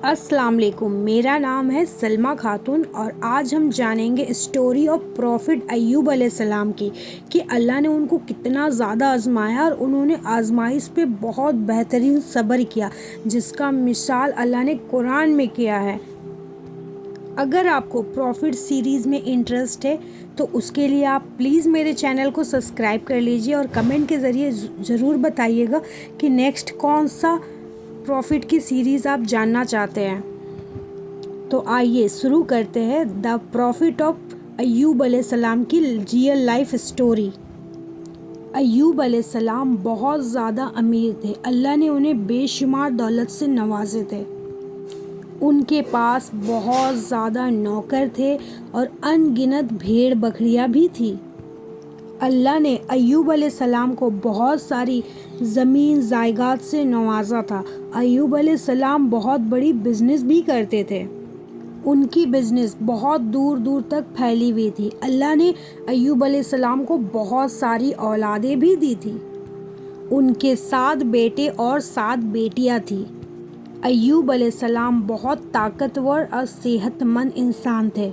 السلام علیکم، میرا نام ہے سلمہ خاتون اور آج ہم جانیں گے اسٹوری آف پروفٹ ایوب علیہ السلام کی کہ اللہ نے ان کو کتنا زیادہ آزمایا اور انہوں نے آزمائش پہ بہت بہترین صبر کیا، جس کا مثال اللہ نے قرآن میں کیا ہے۔ اگر آپ کو پروفٹ سیریز میں انٹرسٹ ہے تو اس کے لیے آپ پلیز میرے چینل کو سبسکرائب کر لیجئے اور کمنٹ کے ذریعے ضرور بتائیے گا کہ نیکسٹ کون سا پروفٹ کی سیریز آپ جاننا چاہتے ہیں۔ تو آئیے شروع کرتے ہیں دا پروفٹ آف ایوب علیہ السلام کی ریئل لائف اسٹوری۔ ایوب علیہ السلام بہت زیادہ امیر تھے، اللہ نے انہیں بے شمار دولت سے نوازے تھے۔ ان کے پاس بہت زیادہ نوکر تھے اور ان گنت بھیڑ بکریاں بھی تھی۔ اللہ نے ایوب علیہ السلام کو بہت ساری زمین جائیداد سے نوازا تھا۔ ایوب علیہ السلام بہت بڑی بزنس بھی کرتے تھے۔ ان کی بزنس بہت دور دور تک پھیلی ہوئی تھی۔ اللہ نے ایوب علیہ السلام کو بہت ساری اولادیں بھی دی تھی۔ ان کے 7 بیٹے اور 7 بیٹیاں تھیں۔ ایوب علیہ السلام بہت طاقتور اور صحت مند انسان تھے۔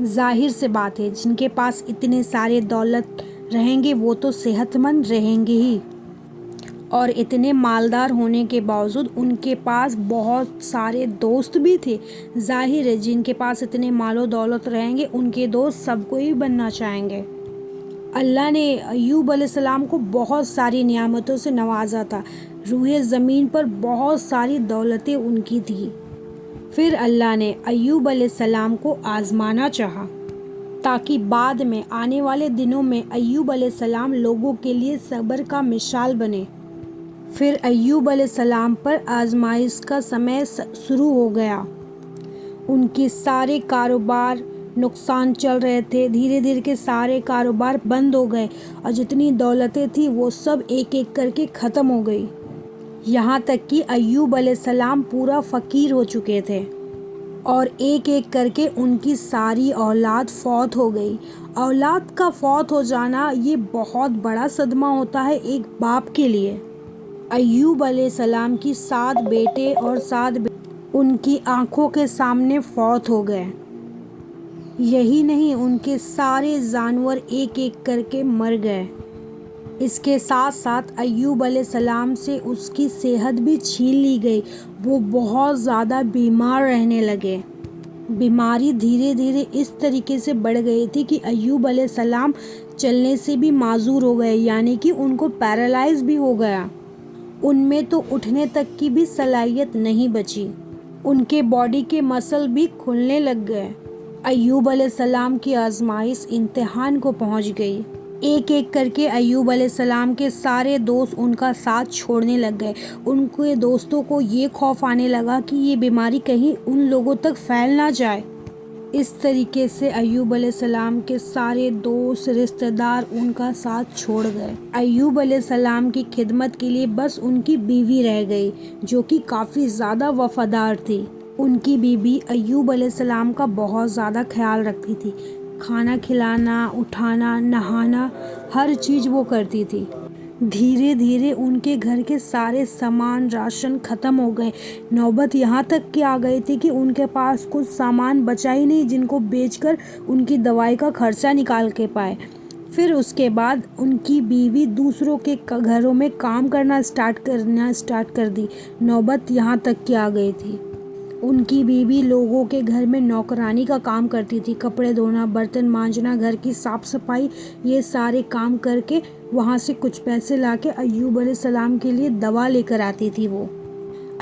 ظاہر سے بات ہے، جن کے پاس اتنے سارے دولت رہیں گے وہ تو صحت مند رہیں گے ہی، اور اتنے مالدار ہونے کے باوجود ان کے پاس بہت سارے دوست بھی تھے۔ ظاہر ہے، جن کے پاس اتنے مال و دولت رہیں گے ان کے دوست سب کو ہی بننا چاہیں گے۔ اللہ نے ایوب علیہ السلام کو بہت ساری نعمتوں سے نوازا تھا۔ روئے زمین پر بہت ساری دولتیں ان کی تھی۔ پھر اللہ نے ایوب علیہ السلام کو آزمانا چاہا تاکہ بعد میں آنے والے دنوں میں ایوب علیہ السلام لوگوں کے لیے صبر کا مثال بنے۔ پھر ایوب علیہ السلام پر آزمائش کا سمے شروع ہو گیا۔ ان کے سارے کاروبار نقصان چل رہے تھے، دھیرے دھیرے کے سارے کاروبار بند ہو گئے اور جتنی دولتیں تھیں وہ سب ایک ایک کر کے ختم ہو گئی، یہاں تک کہ ایوب علیہ السلام پورا فقیر ہو چکے تھے اور ایک ایک کر کے ان کی ساری اولاد فوت ہو گئی۔ اولاد کا فوت ہو جانا یہ بہت بڑا صدمہ ہوتا ہے ایک باپ کے لیے۔ ایوب علیہ السلام کی 7 بیٹے اور 7 ان کی آنکھوں کے سامنے فوت ہو گئے۔ یہی نہیں، ان کے سارے جانور ایک ایک کر کے مر گئے۔ اس کے ساتھ ساتھ ایوب علیہ السلام سے اس کی صحت بھی چھین لی گئی، وہ بہت زیادہ بیمار رہنے لگے۔ بیماری دھیرے دھیرے اس طریقے سے بڑھ گئی تھی کہ ایوب علیہ السلام چلنے سے بھی معذور ہو گئے، یعنی کہ ان کو پیرالائز بھی ہو گیا۔ ان میں تو اٹھنے تک کی بھی صلاحیت نہیں بچی، ان کے باڈی کے مسل بھی کھلنے لگ گئے۔ ایوب علیہ السلام کی آزمائش امتحان کو پہنچ گئی۔ ایک ایک کر کے ایوب علیہ السلام کے سارے دوست ان کا ساتھ چھوڑنے لگ گئے۔ ان کے دوستوں کو یہ خوف آنے لگا کہ یہ بیماری کہیں ان لوگوں تک پھیل نہ جائے۔ اس طریقے سے ایوب علیہ السلام کے سارے دوست رشتہ دار ان کا ساتھ چھوڑ گئے۔ ایوب علیہ السلام کی خدمت کے لیے بس ان کی بیوی رہ گئی، جو کہ کافی زیادہ وفادار تھی۔ ان کی بیوی ایوب علیہ السلام کا بہت زیادہ خیال رکھتی تھی، کھانا کھلانا، اٹھانا، نہانا، ہر چیز وہ کرتی تھی۔ دھیرے دھیرے ان کے گھر کے سارے سامان راشن ختم ہو گئے۔ نوبت یہاں تک کہ آ گئی تھی کہ ان کے پاس کچھ سامان بچا ہی نہیں جن کو بیچ کر ان کی دوائی کا خرچہ نکال کے پائے۔ پھر اس کے بعد ان کی بیوی دوسروں کے گھروں میں کام کرنا اسٹارٹ کر دی۔ نوبت یہاں تک کہ آ گئی تھی ان کی بیوی لوگوں کے گھر میں نوکرانی کا کام کرتی تھی، کپڑے دھونا، برتن مانجنا، گھر کی صاف صفائی، یہ سارے کام کر کے وہاں سے کچھ پیسے لا کے ایوب علیہ السلام کے لیے دوا لے کر آتی تھی۔ وہ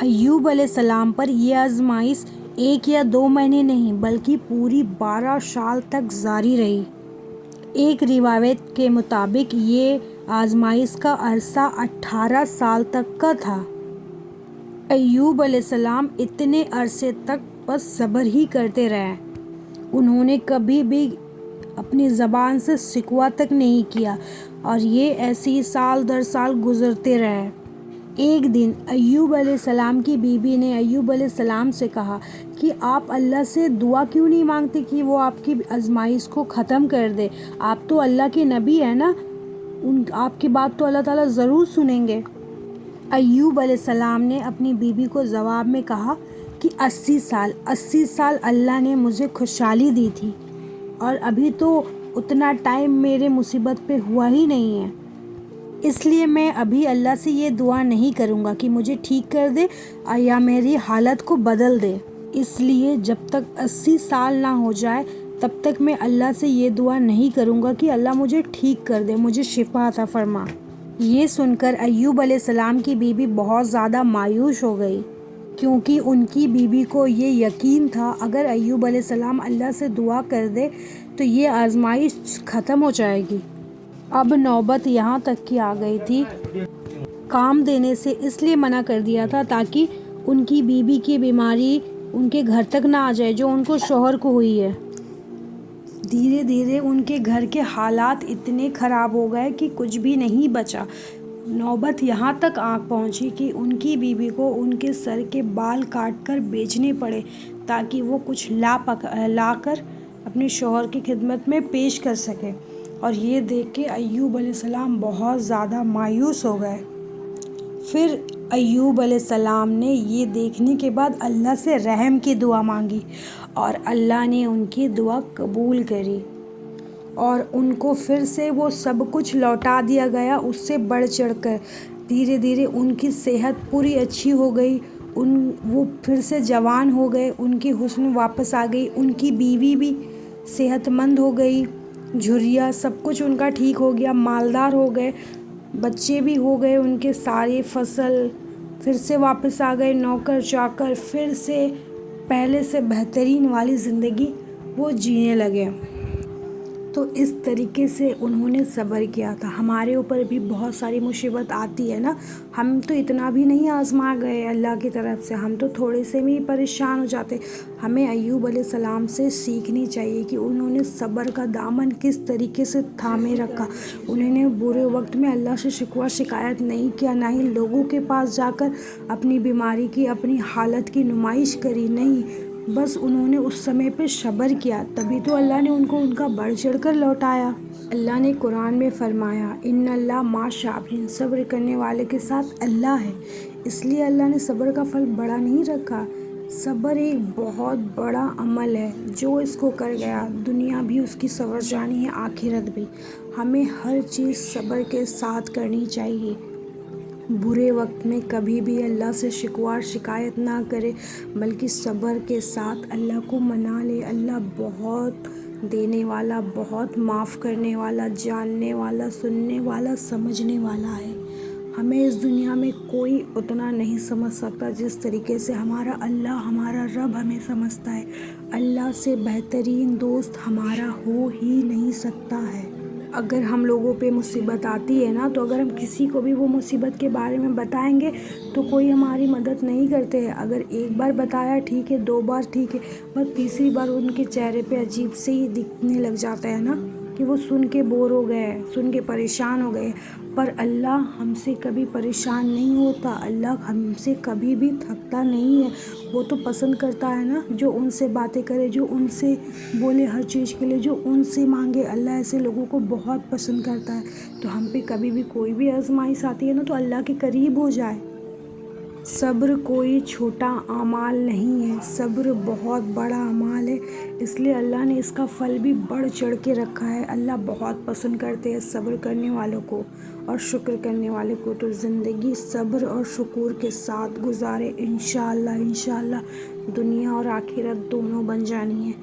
ایوب علیہ السلام پر یہ آزمائش 1 یا 2 مہینے نہیں بلکہ پوری 12 سال تک جاری رہی۔ ایک روایت کے مطابق یہ آزمائش کا عرصہ 18 سال تک کا تھا۔ ایوب علیہ السلام اتنے عرصے تک بس صبر ہی کرتے رہے۔ انہوں نے کبھی بھی اپنی زبان سے شکوہ تک نہیں کیا اور یہ ایسے ہی سال در سال گزرتے رہے۔ ایک دن ایوب علیہ السلام کی بیوی نے ایوب علیہ السلام سے کہا کہ آپ اللہ سے دعا کیوں نہیں مانگتے کہ وہ آپ کی آزمائش کو ختم کر دے؟ آپ تو اللہ کے نبی ہیں نا، آپ کی بات تو اللہ تعالیٰ ضرور سنیں گے۔ ایوب علیہ السلام نے اپنی بیوی کو جواب میں کہا کہ 80 سال اللہ نے مجھے خوشحالی دی تھی اور ابھی تو اتنا ٹائم میرے مصیبت پہ ہوا ہی نہیں ہے، اس لیے میں ابھی اللہ سے یہ دعا نہیں کروں گا کہ مجھے ٹھیک کر دے یا میری حالت کو بدل دے۔ اس لیے جب تک 80 سال نہ ہو جائے تب تک میں اللہ سے یہ دعا نہیں کروں گا کہ اللہ مجھے ٹھیک کر دے، مجھے شفا عطا فرما۔ یہ سن کر ایوب علیہ السلام کی بیوی بہت زیادہ مایوس ہو گئی، کیونکہ ان کی بیوی کو یہ یقین تھا اگر ایوب علیہ السلام اللہ سے دعا کر دے تو یہ آزمائش ختم ہو جائے گی۔ اب نوبت یہاں تک کی آ گئی تھی، کام دینے سے اس لیے منع کر دیا تھا تاکہ ان کی بیوی کی بیماری ان کے گھر تک نہ آ جائے جو ان کو شوہر کو ہوئی ہے۔ دھیرے دھیرے ان کے گھر کے حالات اتنے خراب ہو گئے کہ کچھ بھی نہیں بچا۔ نوبت یہاں تک آ پہنچی کہ ان کی بیوی کو ان کے سر کے بال کاٹ کر بیچنے پڑے تاکہ وہ کچھ لا کر اپنے شوہر کی خدمت میں پیش کر سکے، اور یہ دیکھ کے ایوب علیہ السلام بہت زیادہ مایوس ہو گئے۔ پھر ایوب علیہ السلام نے یہ دیکھنے کے بعد اللہ سے رحم کی دعا مانگی اور اللہ نے ان کی دعا قبول کری اور ان کو پھر سے وہ سب کچھ لوٹا دیا گیا، اس سے بڑھ چڑھ کر۔ دھیرے دھیرے ان کی صحت پوری اچھی ہو گئی، وہ پھر سے جوان ہو گئے، ان کی حسن واپس آ گئی، ان کی بیوی بھی صحت مند ہو گئی، جھریا سب کچھ ان کا ٹھیک ہو گیا، مالدار ہو گئے، بچے بھی ہو گئے، ان کے سارے فصل پھر سے واپس آ گئے، نوکر چاکر، پھر سے پہلے سے بہترین والی زندگی وہ جینے لگے۔ تو اس طریقے سے انہوں نے صبر کیا تھا۔ ہمارے اوپر بھی بہت ساری مصیبت آتی ہے نا، ہم تو اتنا بھی نہیں آزما گئے اللہ کی طرف سے، ہم تو تھوڑے سے بھی پریشان ہو جاتے۔ ہمیں ایوب علیہ السلام سے سیکھنی چاہیے کہ انہوں نے صبر کا دامن کس طریقے سے تھامے رکھا۔ انہوں نے برے وقت میں اللہ سے شکوہ شکایت نہیں کیا، نہ ہی لوگوں کے پاس جا کر اپنی بیماری کی، اپنی حالت کی نمائش کری، نہیں، بس انہوں نے اس سمے پہ صبر کیا، تبھی تو اللہ نے ان کو ان کا بڑھ چڑھ کر لوٹایا۔ اللہ نے قرآن میں فرمایا ان اللہ مع الصابرین، صبر کرنے والے کے ساتھ اللہ ہے۔ اس لیے اللہ نے صبر کا پھل بڑا نہیں رکھا۔ صبر ایک بہت بڑا عمل ہے، جو اس کو کر گیا دنیا بھی اس کی سنور جانی ہے، آخرت بھی۔ ہمیں ہر چیز صبر کے ساتھ کرنی چاہیے، برے وقت میں کبھی بھی اللہ سے شکوہ شکایت نہ کرے، بلکہ صبر کے ساتھ اللہ کو منا لے۔ اللہ بہت دینے والا، بہت معاف کرنے والا، جاننے والا، سننے والا، سمجھنے والا ہے۔ ہمیں اس دنیا میں کوئی اتنا نہیں سمجھ سکتا جس طریقے سے ہمارا اللہ، ہمارا رب ہمیں سمجھتا ہے۔ اللہ سے بہترین دوست ہمارا ہو ہی نہیں سکتا ہے۔ اگر ہم لوگوں پہ مصیبت آتی ہے نا، تو اگر ہم کسی کو بھی وہ مصیبت کے بارے میں بتائیں گے تو کوئی ہماری مدد نہیں کرتے ہیں۔ اگر ایک بار بتایا ٹھیک ہے، 2 بار ٹھیک ہے، بس تیسری بار ان کے چہرے پہ عجیب سے ہی دکھنے لگ جاتا ہے نا کہ وہ سن کے بور ہو گئے، سن کے پریشان ہو گئے۔ پر اللہ ہم سے کبھی پریشان نہیں ہوتا، اللہ ہم سے کبھی بھی تھکتا نہیں ہے۔ وہ تو پسند کرتا ہے نا جو ان سے باتیں کرے، جو ان سے بولے ہر چیز کے لیے، جو ان سے مانگے۔ اللہ ایسے لوگوں کو بہت پسند کرتا ہے۔ تو ہم پہ کبھی بھی کوئی بھی آزمائش آتی ہے نا، تو اللہ کے قریب ہو جائے۔ صبر کوئی چھوٹا اعمال نہیں ہے، صبر بہت بڑا اعمال ہے، اس لیے اللہ نے اس کا پھل بھی بڑھ چڑھ کے رکھا ہے۔ اللہ بہت پسند کرتے ہیں صبر کرنے والوں کو اور شکر کرنے والے کو۔ تو زندگی صبر اور شکر کے ساتھ گزارے، انشاءاللہ دنیا اور آخرت دونوں بن جانی ہے۔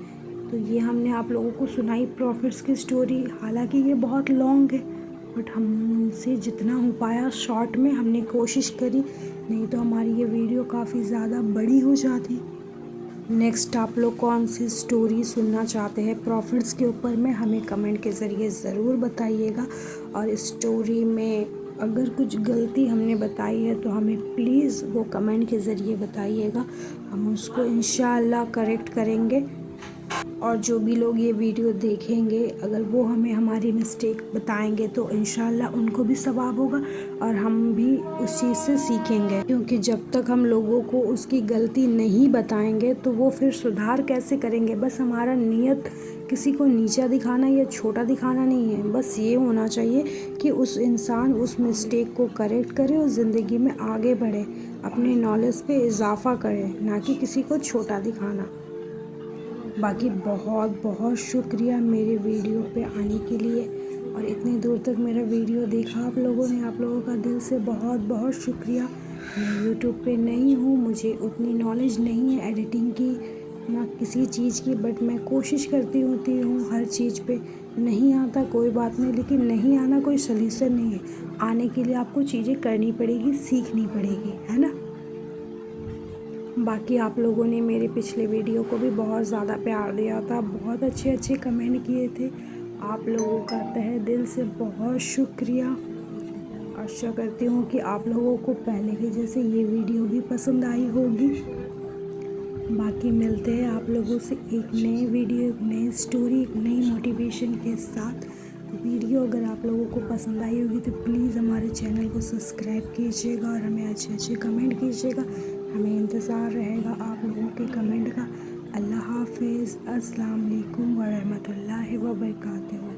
تو یہ ہم نے آپ لوگوں کو سنائی پروفٹس کی سٹوری، حالانکہ یہ بہت لانگ ہے، بٹ ہم سے جتنا ہو پایا شارٹ میں ہم نے کوشش کری، نہیں تو ہماری یہ ویڈیو کافی زیادہ بڑی ہو جاتی۔ نیکسٹ آپ لوگ کون سی سٹوری سننا چاہتے ہیں پروفٹس کے اوپر میں ہمیں کمنٹ کے ذریعے ضرور بتائیے گا، اور اسٹوری میں اگر کچھ غلطی ہم نے بتائی ہے تو ہمیں پلیز وہ کمنٹ کے ذریعے بتائیے گا، ہم اس کو انشاءاللہ کریکٹ کریں گے۔ اور جو بھی لوگ یہ ویڈیو دیکھیں گے اگر وہ ہمیں ہماری مسٹیک بتائیں گے تو انشاءاللہ ان کو بھی ثواب ہوگا اور ہم بھی اس چیز سے سیکھیں گے، کیونکہ جب تک ہم لوگوں کو اس کی غلطی نہیں بتائیں گے تو وہ پھر سدھار کیسے کریں گے۔ بس ہمارا نیت کسی کو نیچا دکھانا یا چھوٹا دکھانا نہیں ہے، بس یہ ہونا چاہیے کہ اس انسان اس مسٹیک کو کریکٹ کرے اور زندگی میں آگے بڑھے۔ اپنے نالج پہ اضافہ کریں، نہ کہ کسی کو چھوٹا دکھانا۔ باقی بہت بہت شکریہ میرے ویڈیو پہ آنے کے لیے، اور اتنے دور تک میرا ویڈیو دیکھا آپ لوگوں نے، آپ لوگوں کا دل سے بہت بہت شکریہ۔ میں یوٹیوب پہ نئی ہوں، مجھے اتنی نالج نہیں ہے ایڈیٹنگ کی، نہ کسی چیز کی، بٹ میں کوشش کرتی ہوتی ہوں ہر چیز پہ۔ نہیں آتا کوئی بات نہیں، لیکن نہیں آنا کوئی سلیوشن نہیں ہے۔ آنے کے لیے آپ کو چیزیں کرنی پڑے گی، سیکھنی پڑے گی، ہے نا۔ باقی آپ لوگوں نے میرے پچھلے ویڈیو کو بھی بہت زیادہ پیار دیا تھا، بہت اچھے اچھے کمنٹ کیے تھے۔ آپ لوگوں کا تہہ دل سے بہت شکریہ۔ آشا کرتی ہوں کہ آپ لوگوں کو پہلے کے جیسے یہ ویڈیو بھی پسند آئی ہوگی۔ باقی ملتے ہیں آپ لوگوں سے ایک نئے ویڈیو، ایک نئی سٹوری، ایک نئی موٹیویشن کے ساتھ۔ ویڈیو اگر آپ لوگوں کو پسند آئی ہوگی تو پلیز ہمارے چینل کو سبسکرائب کیجیے گا، اور ہمیں اچھے اچھے کمنٹ کیجیے گا۔ ہمیں انتظار رہے گا آپ لوگوں کے کمنٹ کا۔ اللہ حافظ، السلام علیکم ورحمۃ اللہ وبرکاتہ۔